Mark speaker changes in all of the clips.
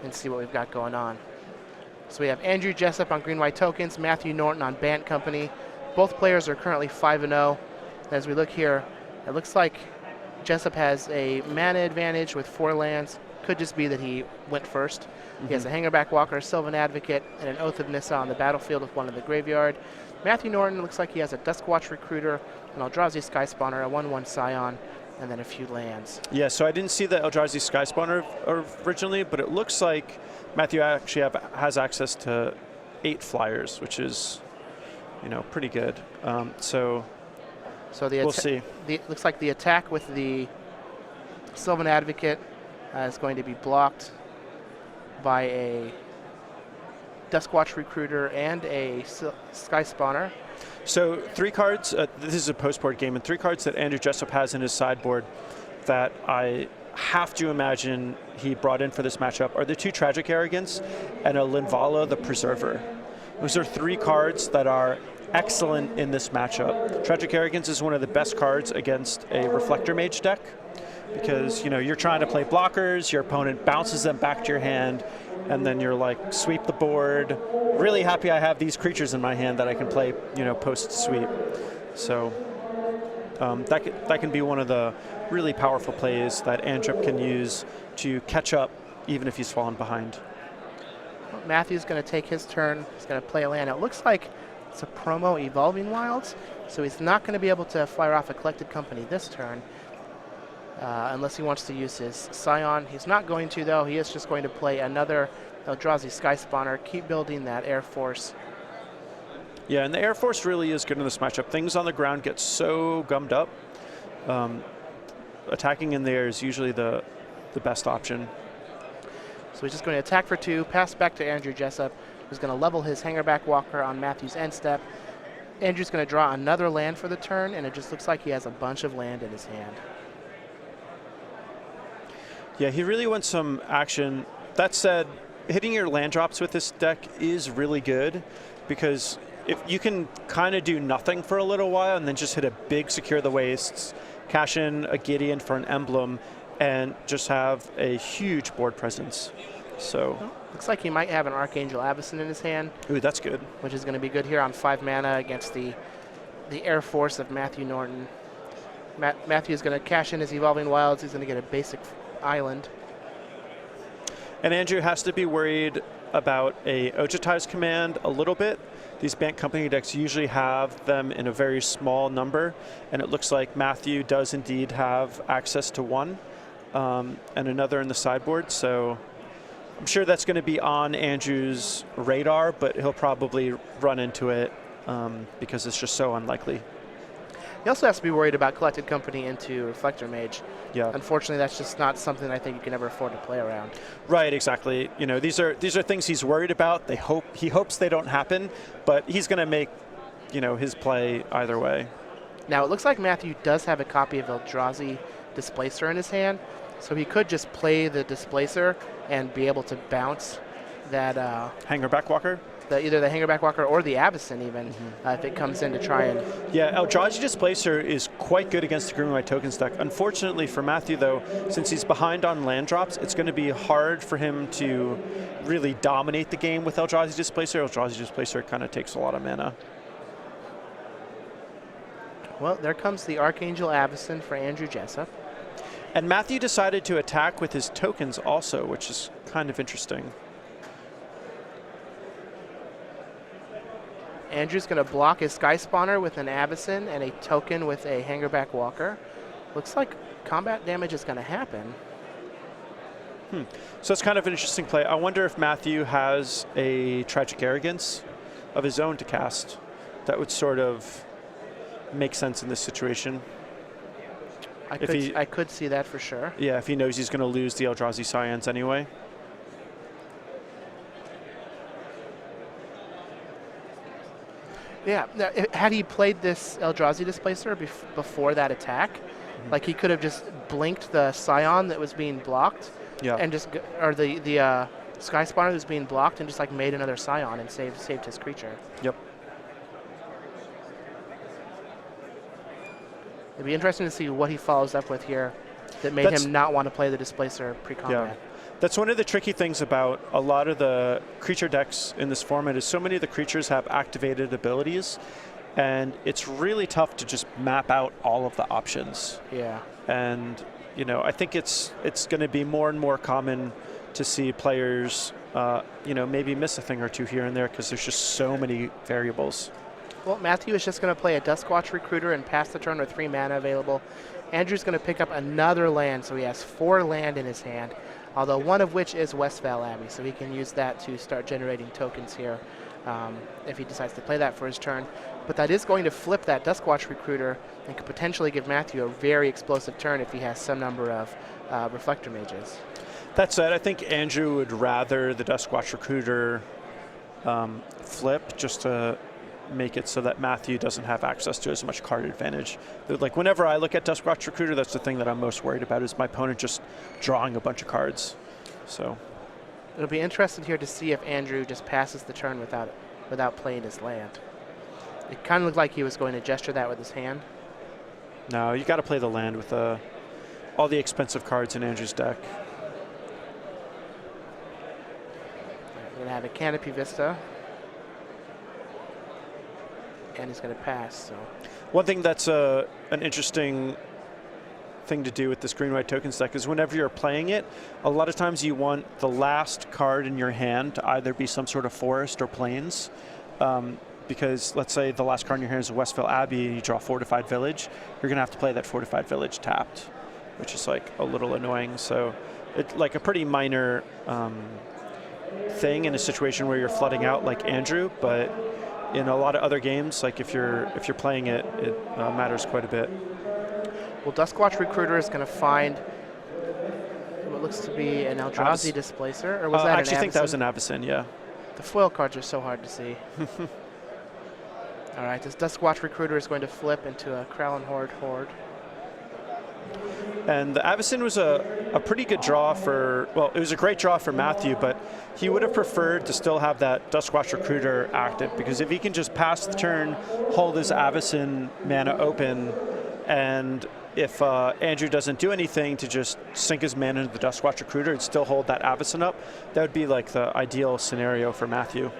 Speaker 1: and see what we've got going on. So we have Andrew Jessup on green-white tokens, Matthew Norton on Bant Company. Both players are currently 5-0. As we look here, it looks like Jessup has a mana advantage with 4 lands. Could just be that he went first. He has a Hangerback Walker, Sylvan Advocate, and an Oath of Nissa on the battlefield with 1 in the graveyard. Matthew Norton looks like he has a Duskwatch Recruiter, an Eldrazi Skyspawner, a 1/1 Scion, and then a few lands.
Speaker 2: Yeah, so I didn't see the Eldrazi Skyspawner originally, but it looks like Matthew actually has access to 8 flyers, which is, pretty good. So we'll see.
Speaker 1: Looks like the attack with the Sylvan Advocate is going to be blocked by a Duskwatch Recruiter and a Sky Spawner.
Speaker 2: So 3 cards, this is a post-board game, and 3 cards that Andrew Jessup has in his sideboard that I have to imagine he brought in for this matchup are the 2 Tragic Arrogance and a Linvala the Preserver. Those are 3 cards that are excellent in this matchup. Tragic Arrogance is one of the best cards against a Reflector Mage deck because, you're trying to play blockers, your opponent bounces them back to your hand, and then you're like, sweep the board. Really happy I have these creatures in my hand that I can play, post-sweep. So that can be one of the really powerful plays that Andrew can use to catch up even if he's fallen behind.
Speaker 1: Well, Matthew's going to take his turn. He's going to play a land. It looks like it's a promo Evolving Wilds, so he's not going to be able to fire off a Collected Company this turn. Unless he wants to use his Scion. He's not going to, though. He is just going to play another Eldrazi Sky Spawner, keep building that Air Force.
Speaker 2: Yeah, and the Air Force really is good in this matchup. Things on the ground get so gummed up. Attacking in the air is usually the best option.
Speaker 1: So he's just going to attack for 2, pass back to Andrew Jessup, who's going to level his Hangerback Walker on Matthew's end step. Andrew's going to draw another land for the turn, and it just looks like he has a bunch of land in his hand.
Speaker 2: Yeah, he really wants some action. That said, hitting your land drops with this deck is really good because if you can kind of do nothing for a little while and then just hit a big Secure the Wastes, cash in a Gideon for an emblem, and just have a huge board presence. So
Speaker 1: looks like he might have an Archangel Avacyn in his hand.
Speaker 2: Ooh, that's good.
Speaker 1: Which is going to be good here on 5 mana against the Air Force of Matthew Norton. Matthew's going to cash in his Evolving Wilds. He's going to get a basic island.
Speaker 2: And Andrew has to be worried about a Ojati's Command a little bit. These Bant Company decks usually have them in a very small number, and it looks like Matthew does indeed have access to 1 and another in the sideboard, so I'm sure that's going to be on Andrew's radar, but he'll probably run into it because it's just so unlikely.
Speaker 1: He also has to be worried about Collected Company into Reflector Mage.
Speaker 2: Yeah.
Speaker 1: Unfortunately, that's just not something I think you can ever afford to play around.
Speaker 2: Right, exactly. These are things he's worried about. He hopes they don't happen, but he's going to make, his play either way.
Speaker 1: Now, it looks like Matthew does have a copy of Eldrazi Displacer in his hand, so he could just play the Displacer and be able to bounce that
Speaker 2: Hangerback Walker?
Speaker 1: Either the Hangerback Walker or the Avacyn even, if it comes in to try and...
Speaker 2: Yeah, Eldrazi Displacer is quite good against the Green White Tokens deck. Unfortunately for Matthew, though, since he's behind on land drops, it's going to be hard for him to really dominate the game with Eldrazi Displacer. Eldrazi Displacer kind of takes a lot of mana.
Speaker 1: Well, there comes the Archangel Avacyn for Andrew Jessup.
Speaker 2: And Matthew decided to attack with his tokens also, which is kind of interesting.
Speaker 1: Andrew's going to block his Sky Spawner with an Avacyn and a token with a Hangerback Walker. Looks like combat damage is going to happen.
Speaker 2: So it's kind of an interesting play. I wonder if Matthew has a Tragic Arrogance of his own to cast. That would sort of make sense in this situation.
Speaker 1: I could see that for sure.
Speaker 2: Yeah, if he knows he's going to lose the Eldrazi Scions anyway.
Speaker 1: Yeah, had he played this Eldrazi Displacer before that attack, like he could have just blinked the Scion that was being blocked, and just or the Sky Spawner that was being blocked, and just like made another Scion and saved his creature.
Speaker 2: Yep.
Speaker 1: It'd be interesting to see what he follows up with here that made him not want to play the Displacer pre-combat.
Speaker 2: Yeah. That's one of the tricky things about a lot of the creature decks in this format is so many of the creatures have activated abilities, and it's really tough to just map out all of the options.
Speaker 1: Yeah.
Speaker 2: And I think it's going to be more and more common to see players, maybe miss a thing or two here and there because there's just so many variables.
Speaker 1: Well, Matthew is just going to play a Duskwatch Recruiter and pass the turn with 3 mana available. Andrew's going to pick up another land, so he has 4 land in his hand, although one of which is Westvale Abbey, so he can use that to start generating tokens here if he decides to play that for his turn. But that is going to flip that Duskwatch Recruiter and could potentially give Matthew a very explosive turn if he has some number of Reflector Mages.
Speaker 2: That said, I think Andrew would rather the Duskwatch Recruiter flip just to make it so that Matthew doesn't have access to as much card advantage. Like whenever I look at Duskwatch Recruiter, that's the thing that I'm most worried about is my opponent just drawing a bunch of cards. So
Speaker 1: it'll be interesting here to see if Andrew just passes the turn without playing his land. It kind of looked like he was going to gesture that with his hand.
Speaker 2: No, you got to play the land with all the expensive cards in Andrew's deck.
Speaker 1: We're going to have a Canopy Vista. And he's going to pass. So
Speaker 2: one thing that's an interesting thing to do with this green-white tokens deck is whenever you're playing it, a lot of times you want the last card in your hand to either be some sort of forest or plains. Because let's say the last card in your hand is a Westvale Abbey and you draw Fortified Village, you're going to have to play that Fortified Village tapped, which is like a little annoying. So it's like a pretty minor thing in a situation where you're flooding out like Andrew, but in a lot of other games, like if you're playing it, it matters quite a bit.
Speaker 1: Well, Duskwatch Recruiter is going to find what looks to be an Eldrazi Displacer, or was that an Avacyn?
Speaker 2: I actually think that was an Avacyn, yeah.
Speaker 1: The foil cards are so hard to see. All right, this Duskwatch Recruiter is going to flip into a Kralin Horde.
Speaker 2: And the Avacyn was a pretty good draw for, well, it was a great draw for Matthew, but he would have preferred to still have that Duskwatch Recruiter active, because if he can just pass the turn, hold his Avacyn mana open, and if Andrew doesn't do anything to just sink his mana into the Duskwatch Recruiter and still hold that Avacyn up, that would be like the ideal scenario for Matthew.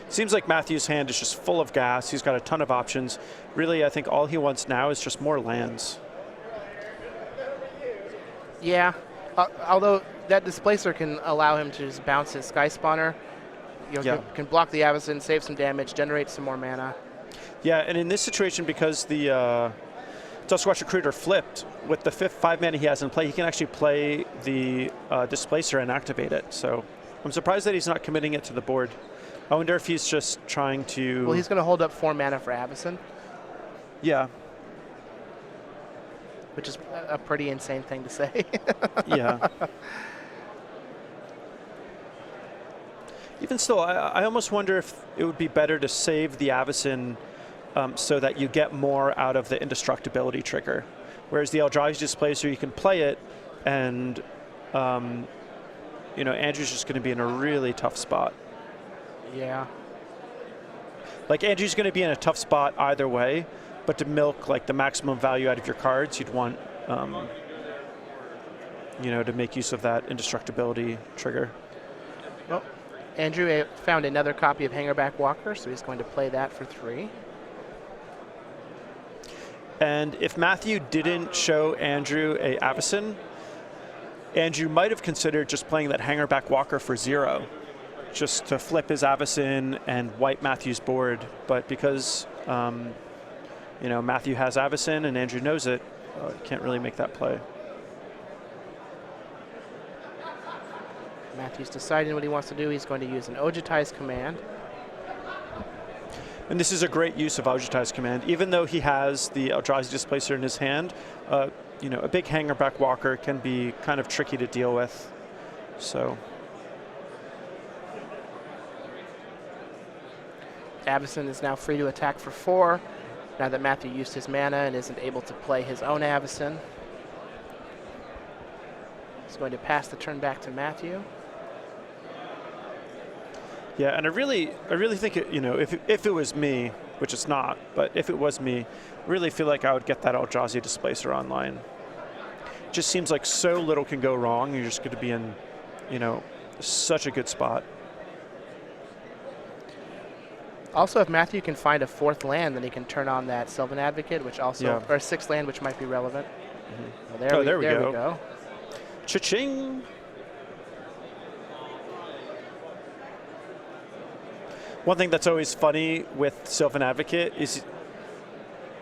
Speaker 2: Seems like Matthew's hand is just full of gas. He's got a ton of options. Really, I think all he wants now is just more lands.
Speaker 1: Yeah, although that Displacer can allow him to just bounce his Sky Spawner. Can block the Avacyn, save some damage, generate some more mana.
Speaker 2: Yeah, and in this situation, because the Duskwatch Recruiter flipped, with the 5 mana he has in play, he can actually play the Displacer and activate it. So I'm surprised that he's not committing it to the board. I wonder if he's just trying to...
Speaker 1: Well, he's going to hold up 4 mana for Avacyn.
Speaker 2: Yeah.
Speaker 1: Which is a pretty insane thing to say.
Speaker 2: Yeah. Even still, I almost wonder if it would be better to save the Avacyn so that you get more out of the indestructibility trigger. Whereas the Eldrazi Displacer, you can play it, and Andrew's just going to be in a really tough spot.
Speaker 1: Yeah.
Speaker 2: Like Andrew's going to be in a tough spot either way, but to milk like the maximum value out of your cards, you'd want, to make use of that indestructibility trigger.
Speaker 1: Well, Andrew found another copy of Hangerback Walker, so he's going to play that for 3.
Speaker 2: And if Matthew didn't show Andrew a Avacyn, Andrew might have considered just playing that Hangerback Walker for 0. Just to flip his Avacyn and wipe Matthew's board. But because, Matthew has Avacyn and Andrew knows it, can't really make that play.
Speaker 1: Matthew's deciding what he wants to do. He's going to use an Ojutai's Command.
Speaker 2: And this is a great use of Ojutai's Command. Even though he has the Eldrazi Displacer in his hand, a big Hangerback Walker can be kind of tricky to deal with. So...
Speaker 1: Avacyn is now free to attack for 4, now that Matthew used his mana and isn't able to play his own Avacyn. He's going to pass the turn back to Matthew.
Speaker 2: Yeah, and I really think if it was me, which it's not, but if it was me, I really feel like I would get that Eldrazi Displacer online. just seems like so little can go wrong. You're just going to be in, you know, such a good spot.
Speaker 1: Also, if Matthew can find a 4th land, then he can turn on that Sylvan Advocate, which also, or a 6th land, which might be relevant. Well,
Speaker 2: there we
Speaker 1: we
Speaker 2: go.
Speaker 1: go.
Speaker 2: Cha-ching! One thing that's always funny with Sylvan Advocate is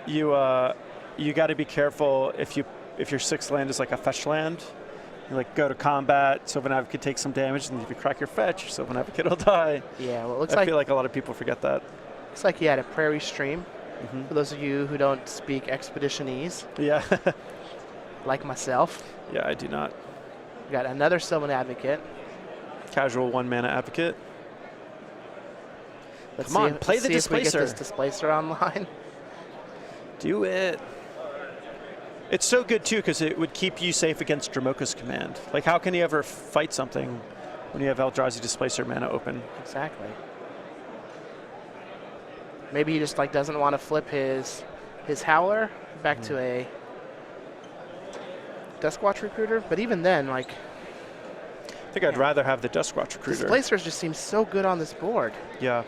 Speaker 2: you got to be careful if your 6th land is like a fetch land. You like go to combat, Sylvan Advocate takes some damage, and if you crack your fetch, Sylvan Advocate will die.
Speaker 1: Yeah, well, it looks
Speaker 2: I feel like a lot of people forget that.
Speaker 1: Looks like he had a Prairie Stream. For those of you who don't speak Expeditionese,
Speaker 2: Yeah.
Speaker 1: like myself.
Speaker 2: Yeah, I do not.
Speaker 1: We got another Sylvan Advocate.
Speaker 2: Casual 1-mana Advocate.
Speaker 1: Let's
Speaker 2: Come on, play the
Speaker 1: see if we get
Speaker 2: Displacer.
Speaker 1: this Displacer online.
Speaker 2: Do it. It's so good, too, because it would keep you safe against Dromoka's command. Like, how can you ever fight something when you have Eldrazi Displacer mana open?
Speaker 1: Exactly. Maybe he just like doesn't want to flip his Howler back to a Duskwatch Recruiter. But even then, like,
Speaker 2: I think I'd rather have the Duskwatch Recruiter.
Speaker 1: Displacers just seem so good on this board.
Speaker 2: Yeah.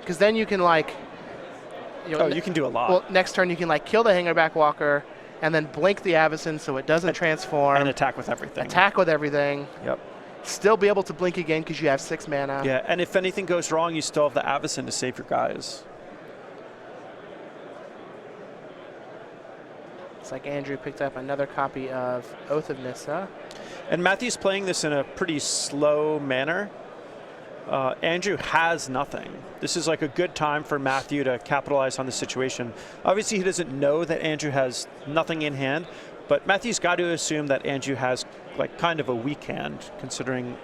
Speaker 1: Because then you can like...
Speaker 2: You can do a lot.
Speaker 1: Well, next turn you can like kill the Hangerback Walker and then blink the Avacyn so it doesn't transform.
Speaker 2: And attack with everything.
Speaker 1: Attack with everything.
Speaker 2: Yep.
Speaker 1: Still be able to blink again because you have 6 mana.
Speaker 2: Yeah, and if anything goes wrong, you still have the Avacyn to save your guys.
Speaker 1: It's like Andrew picked up another copy of Oath of Nissa.
Speaker 2: And Matthew's playing this in a pretty slow manner. Andrew has nothing. This is like a good time for Matthew to capitalize on the situation. Obviously, he doesn't know that Andrew has nothing in hand, but Matthew's got to assume that Andrew has like kind of a weak hand, considering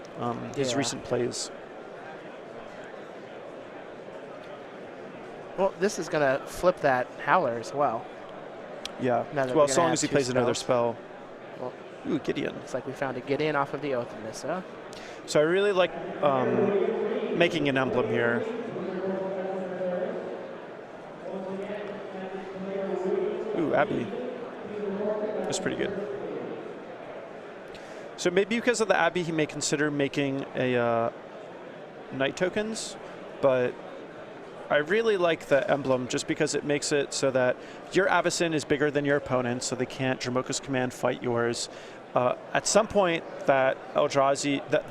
Speaker 2: his recent plays.
Speaker 1: Well, this is going to flip that Howler as well.
Speaker 2: Yeah, well, as long as he plays another spell.
Speaker 1: Well,
Speaker 2: ooh, Gideon.
Speaker 1: Looks like we found a Gideon off of the Oath of Nissa.
Speaker 2: So I really like making an emblem here. Ooh, Abbey. That's pretty good. So maybe because of the Abbey, he may consider making a Night tokens, but I really like the emblem just because it makes it so that your Avacyn is bigger than your opponent, so they can't Dromoka's Command fight yours. At some point, that Eldrazi, that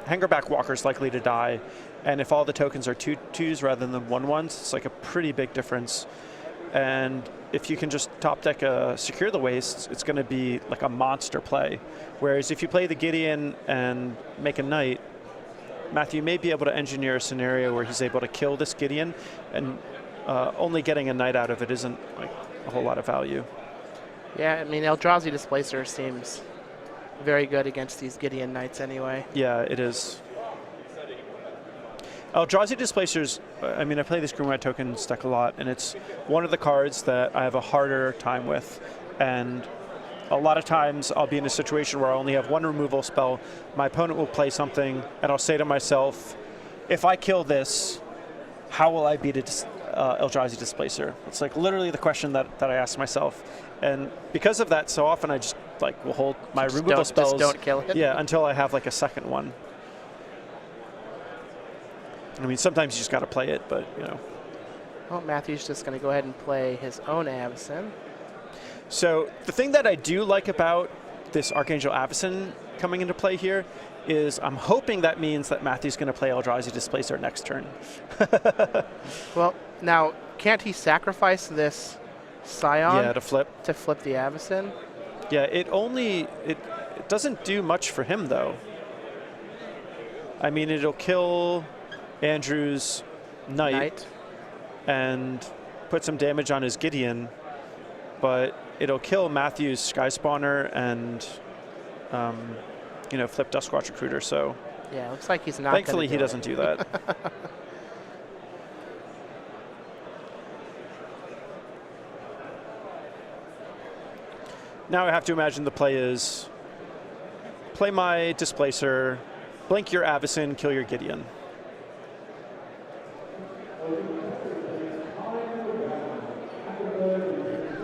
Speaker 2: Hangerback Walker is likely to die, and if all the tokens are 2/2s rather than 1/1s, it's like a pretty big difference. And if you can just top deck a Secure the Wastes, it's going to be like a monster play. Whereas if you play the Gideon and make a Knight, Matthew may be able to engineer a scenario where he's able to kill this Gideon, and only getting a Knight out of it isn't like a whole lot of value.
Speaker 1: Yeah, I mean, Eldrazi Displacer seems very good against these Gideon Knights anyway.
Speaker 2: Yeah, it is. Eldrazi Displacers, I mean, I play this Green White Tokens deck a lot, and it's one of the cards that I have a harder time with. And a lot of times I'll be in a situation where I only have one removal spell. My opponent will play something, and I'll say to myself, if I kill this, how will I beat Eldrazi Displacer? It's like literally the question that I ask myself. And because of that, so often I just like will hold my removal spells.
Speaker 1: Just don't kill it.
Speaker 2: Yeah, until I have like a second one. I mean, sometimes you just got to play it, but you know.
Speaker 1: Well, Matthew's just going to go ahead and play his own Avacyn.
Speaker 2: So the thing that I do like about this Archangel Avacyn coming into play here is I'm hoping that means that Matthew's going to play Eldrazi Displacer next turn.
Speaker 1: Well, now, can't he sacrifice this Scion
Speaker 2: to flip
Speaker 1: the Avacyn?
Speaker 2: Yeah, it doesn't do much for him, though. I mean, it'll kill Andrew's Knight and put some damage on his Gideon, but it'll kill Matthew's Sky Spawner and flip Duskwatch Recruiter. So
Speaker 1: yeah, looks like he's not.
Speaker 2: Thankfully, he doesn't do that. Now I have to imagine the play is play my Displacer, blink your Avacyn, kill your Gideon.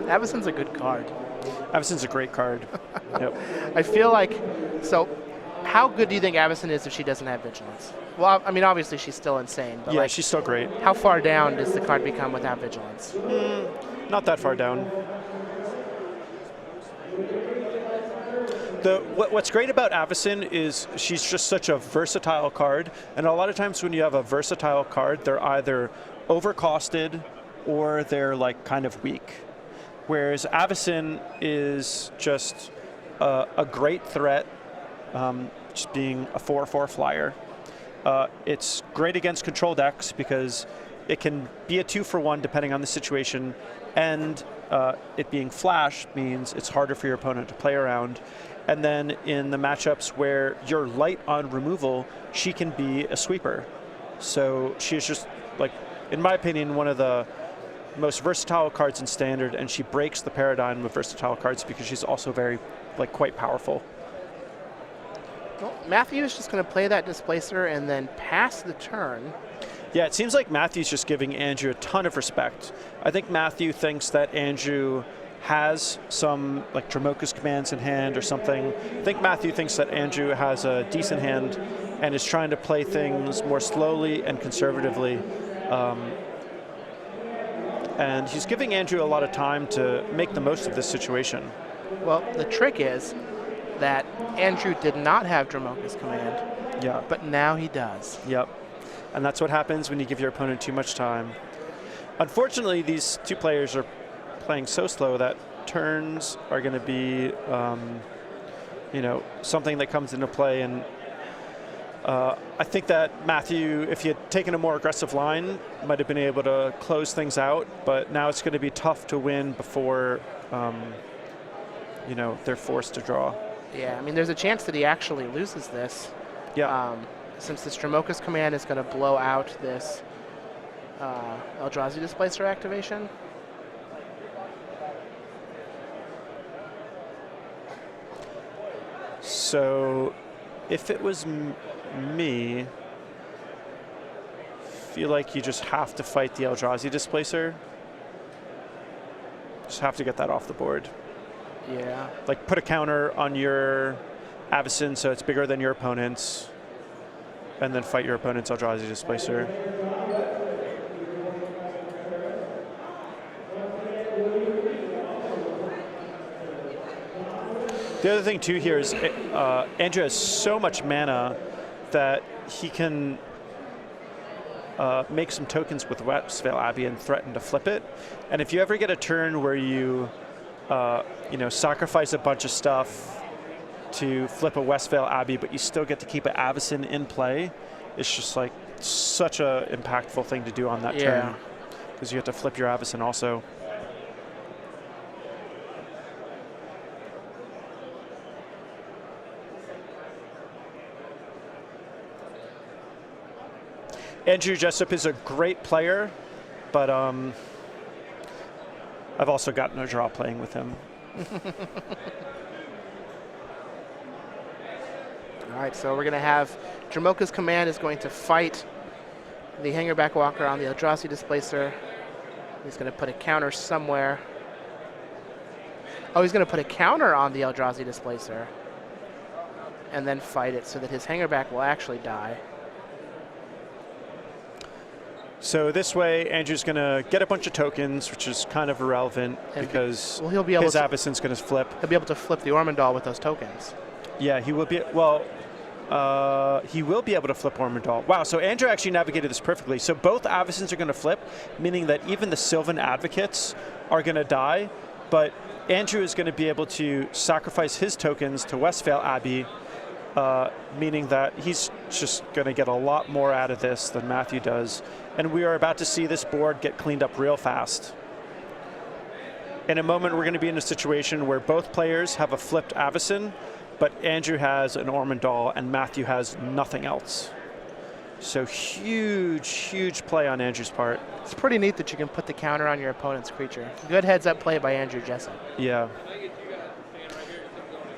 Speaker 1: Avacyn's a good card.
Speaker 2: Avacyn's a great card. Yep.
Speaker 1: I feel like, so how good do you think Avacyn is if she doesn't have Vigilance? Well, I mean, obviously she's still insane, but
Speaker 2: Yeah,
Speaker 1: like,
Speaker 2: she's still great.
Speaker 1: how far down does the card become without Vigilance?
Speaker 2: Not that far down. What's great about Avacyn is she's just such a versatile card, and a lot of times when you have a versatile card, they're either overcosted or they're like kind of weak. Whereas Avacyn is just a great threat, just being a 4/4 flyer. It's great against control decks because it can be a 2-for-1 depending on the situation, and it being flash means it's harder for your opponent to play around. And then in the matchups where you're light on removal, she can be a sweeper. So she is just, like, in my opinion, one of the most versatile cards in Standard, and she breaks the paradigm of versatile cards because she's also very, like, quite powerful.
Speaker 1: Well, Matthew is just going to play that Displacer and then pass the turn.
Speaker 2: Yeah, it seems like Matthew's just giving Andrew a ton of respect. I think Matthew thinks that Andrew has some like Dromoka's commands in hand or something. I think Matthew thinks that Andrew has a decent hand and is trying to play things more slowly and conservatively. And he's giving Andrew a lot of time to make the most of this situation.
Speaker 1: Well, the trick is that Andrew did not have Dromoka's command,
Speaker 2: Yeah.
Speaker 1: but now he does.
Speaker 2: Yep. And that's what happens when you give your opponent too much time. Unfortunately, these two players are playing so slow that turns are going to be, you know, something that comes into play. And I think that Matthew, if he had taken a more aggressive line, might have been able to close things out. But now it's going to be tough to win before, you know, they're forced to draw.
Speaker 1: Yeah, I mean, there's a chance that he actually loses this.
Speaker 2: Yeah.
Speaker 1: Since this Dromoka's command is going to blow out this Eldrazi Displacer activation.
Speaker 2: So if it was me, feel like you just have to fight the Eldrazi Displacer. Just have to get that off the board.
Speaker 1: Yeah.
Speaker 2: Like put a counter on your Avacyn so it's bigger than your opponent's, and then fight your opponent's Eldrazi Displacer. The other thing too here is Andrew has so much mana that he can make some tokens with Westvale Abbey and threaten to flip it. And if you ever get a turn where you you know, sacrifice a bunch of stuff to flip a Westvale Abbey, but you still get to keep an Avacyn in play, it's just like such a impactful thing to do on that turn, because you have to flip your Avacyn also. Andrew Jessup is a great player, but I've also gotten a draw playing with him.
Speaker 1: All right, so we're going to have Dromoka's command is going to fight the Hangerback Walker on the Eldrazi Displacer. He's going to put a counter somewhere. Oh, he's going to put a counter on the Eldrazi Displacer and then fight it so that his Hangerback will actually die.
Speaker 2: So this way, Andrew's going to get a bunch of tokens, which is kind of irrelevant because
Speaker 1: he'll be able
Speaker 2: his
Speaker 1: to,
Speaker 2: Avacyn's going to flip.
Speaker 1: He'll be able to flip the Ormondal with those tokens.
Speaker 2: Yeah, he will be. Well, he will be able to flip Ormondal. Wow, so Andrew actually navigated this perfectly. So both Avacyns are going to flip, meaning that even the Sylvan Advocates are going to die, but Andrew is going to be able to sacrifice his tokens to Westvale Abbey, meaning that he's just going to get a lot more out of this than Matthew does. And we are about to see this board get cleaned up real fast. In a moment, we're going to be in a situation where both players have a flipped Avacyn, but Andrew has an Ormondal and Matthew has nothing else. So huge, huge play on Andrew's part.
Speaker 1: It's pretty neat that you can put the counter on your opponent's creature. Good heads-up play by Andrew Jessup.
Speaker 2: Yeah.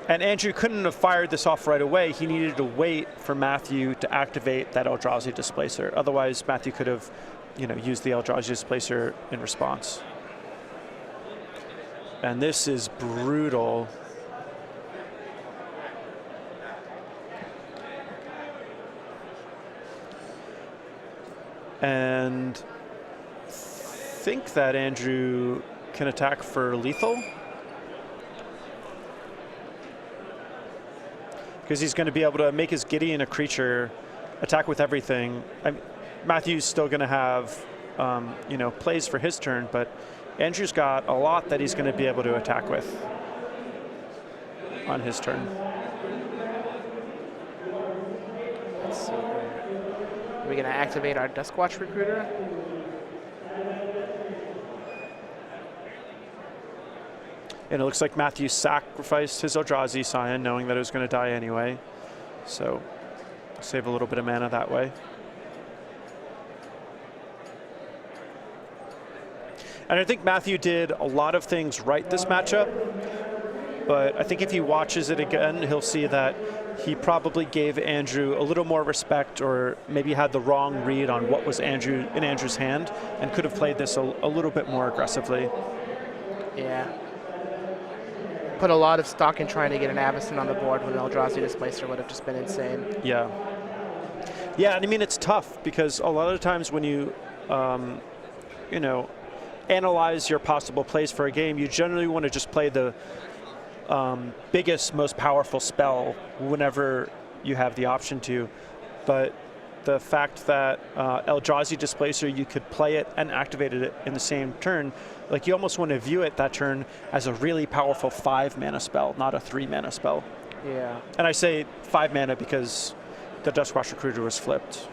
Speaker 2: And Andrew couldn't have fired this off right away. He needed to wait for Matthew to activate that Eldrazi Displacer. Otherwise, Matthew could have, you know, used the Eldrazi Displacer in response. And this is brutal. And think that Andrew can attack for lethal. Because he's going to be able to make his Gideon a creature, attack with everything. Matthew's still going to have, you know, plays for his turn, but Andrew's got a lot that he's going to be able to attack with on his turn.
Speaker 1: Let's see here. Are we going to activate our Duskwatch Recruiter?
Speaker 2: And it looks like Matthew sacrificed his Eldrazi Scion, knowing that it was going to die anyway. So save a little bit of mana that way. And I think Matthew did a lot of things right this matchup. But I think if he watches it again, he'll see that he probably gave Andrew a little more respect, or maybe had the wrong read on what was in Andrew's hand, and could have played this a little bit more aggressively.
Speaker 1: Yeah. Put a lot of stock in trying to get an Avacyn on the board when an Eldrazi Displacer would have just been insane.
Speaker 2: Yeah. Yeah, and I mean, it's tough because a lot of times when you, you know, analyze your possible plays for a game, you generally want to just play the biggest, most powerful spell whenever you have the option to. But the fact that Eldrazi Displacer, you could play it and activate it in the same turn, like you almost want to view it that turn as a really powerful 5 mana spell, not a 3 mana spell.
Speaker 1: Yeah.
Speaker 2: And I say 5 mana because the Duskwatch Recruiter was flipped.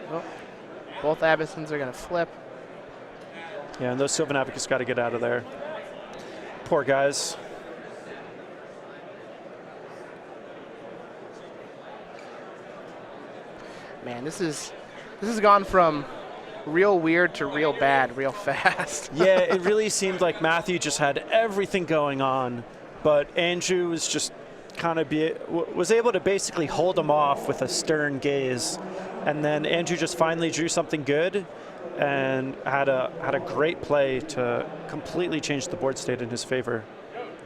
Speaker 1: Well, both Avacyns are going to flip.
Speaker 2: Yeah, and those Sylvan Advocates got to get out of there. Poor guys.
Speaker 1: Man, this has gone from real weird to real bad real fast.
Speaker 2: Yeah, it really seemed like Matthew just had everything going on, but Andrew was just kind of was able to basically hold him off with a stern gaze, and then Andrew just finally drew something good and had a great play to completely change the board state in his favor.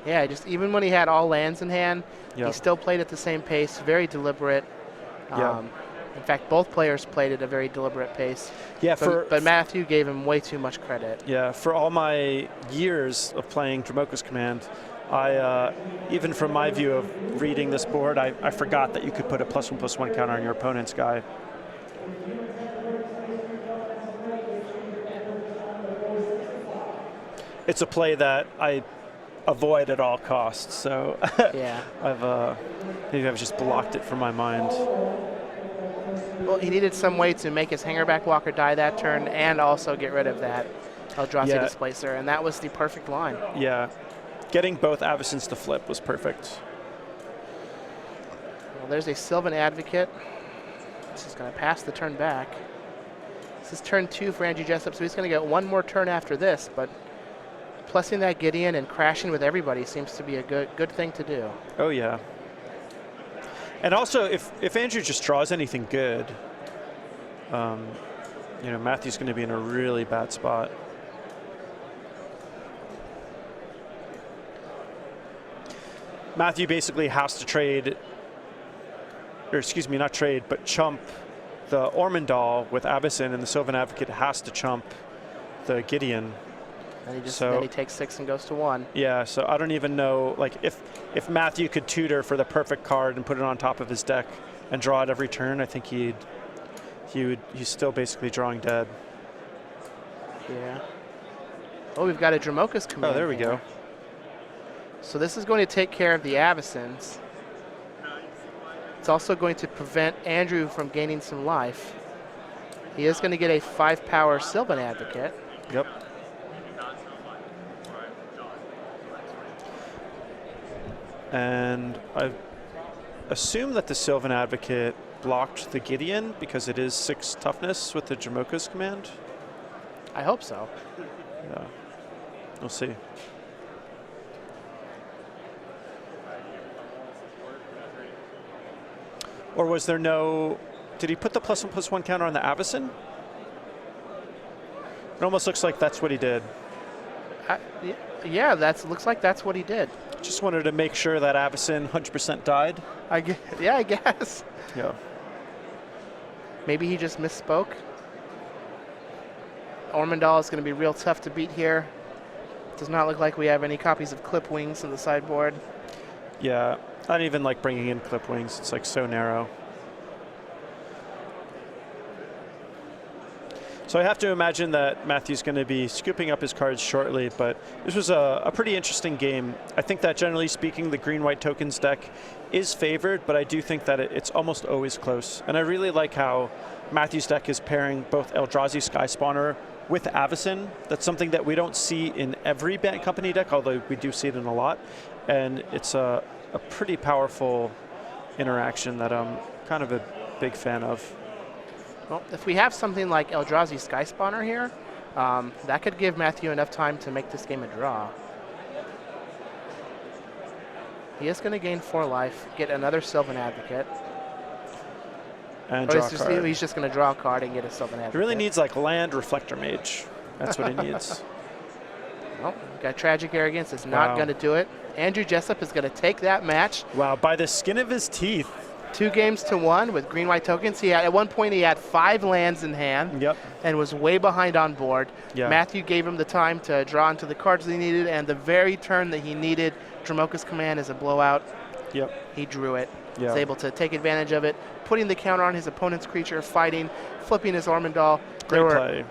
Speaker 1: Yeah, just even when he had all lands in hand,
Speaker 2: Yep.
Speaker 1: he still played at the same pace, very deliberate.
Speaker 2: Yeah.
Speaker 1: In fact, both players played at a very deliberate pace.
Speaker 2: Yeah,
Speaker 1: but Matthew gave him way too much credit.
Speaker 2: Yeah, for all my years of playing Dromoka's Command, I even from my view of reading this board, I forgot that you could put a +1/+1 counter on your opponent's guy. It's a play that I avoid at all costs, so
Speaker 1: Yeah.
Speaker 2: maybe I've just blocked it from my mind.
Speaker 1: Well, he needed some way to make his Hangerback Walker die that turn and also get rid of that Eldrazi Displacer, and that was the perfect line.
Speaker 2: Yeah, getting both Avacyns to flip was perfect.
Speaker 1: Well, there's a Sylvan Advocate. This is going to pass the turn back. This is turn 2 for Andrew Jessup, so he's going to get one more turn after this, but plussing that Gideon and crashing with everybody seems to be a good thing to do.
Speaker 2: Oh, yeah. And also, if Andrew just draws anything good, you know, Matthew's going to be in a really bad spot. Matthew basically has to trade, or excuse me, not trade, but chump the Ormondal with Avacyn, and the Sylvan Advocate has to chump the Gideon.
Speaker 1: And then he takes 6 and goes to 1.
Speaker 2: Yeah, so I don't even know, like, if Matthew could tutor for the perfect card and put it on top of his deck and draw it every turn, I think he's still basically drawing dead.
Speaker 1: Yeah. Oh, we've got a Dromoka's Command.
Speaker 2: Oh, there we go.
Speaker 1: So this is going to take care of the Avacyns. It's also going to prevent Andrew from gaining some life. He is going to get a 5-power Sylvan Advocate.
Speaker 2: Yep. And I assume that the Sylvan Advocate blocked the Gideon because it is 6 toughness with the Dromoka's Command.
Speaker 1: I hope so.
Speaker 2: Yeah, we'll see. Or was there no... Did he put the +1/+1 counter on the Avacyn? It almost looks like that's what he did.
Speaker 1: Yeah, looks like that's what he did.
Speaker 2: Just wanted to make sure that Avacyn 100% died.
Speaker 1: I guess.
Speaker 2: Yeah.
Speaker 1: Maybe he just misspoke. Ormondal is going to be real tough to beat here. Does not look like we have any copies of Clip Wings in the sideboard.
Speaker 2: Yeah, I don't even like bringing in Clip Wings. It's like so narrow. So I have to imagine that Matthew's going to be scooping up his cards shortly, but this was a pretty interesting game. I think that generally speaking, the green-white tokens deck is favored, but I do think that it's almost always close. And I really like how Matthew's deck is pairing both Eldrazi Sky Spawner with Avacyn. That's something that we don't see in every Bant Company deck, although we do see it in a lot. And it's a pretty powerful interaction that I'm kind of a big fan of.
Speaker 1: Well, if we have something like Eldrazi Sky Spawner here, that could give Matthew enough time to make this game a draw. He is going to gain 4 life, get another Sylvan Advocate.
Speaker 2: And draw a card.
Speaker 1: He's just going to draw a card and get a Sylvan Advocate.
Speaker 2: He really needs like land Reflector Mage. That's what he needs.
Speaker 1: Well, got Tragic Arrogance. Is not going to do it. Andrew Jessup is going to take that match.
Speaker 2: Wow, by the skin of his teeth.
Speaker 1: 2 games to 1 with green-white tokens. At one point, he had 5 lands in hand and was way behind on board.
Speaker 2: Yeah.
Speaker 1: Matthew gave him the time to draw into the cards he needed, and the very turn that he needed, Dromoka's Command is a blowout. He drew it.
Speaker 2: Yeah.
Speaker 1: Was able to take advantage of it, putting the counter on his opponent's creature, fighting, flipping his Ormondal.
Speaker 2: Great play.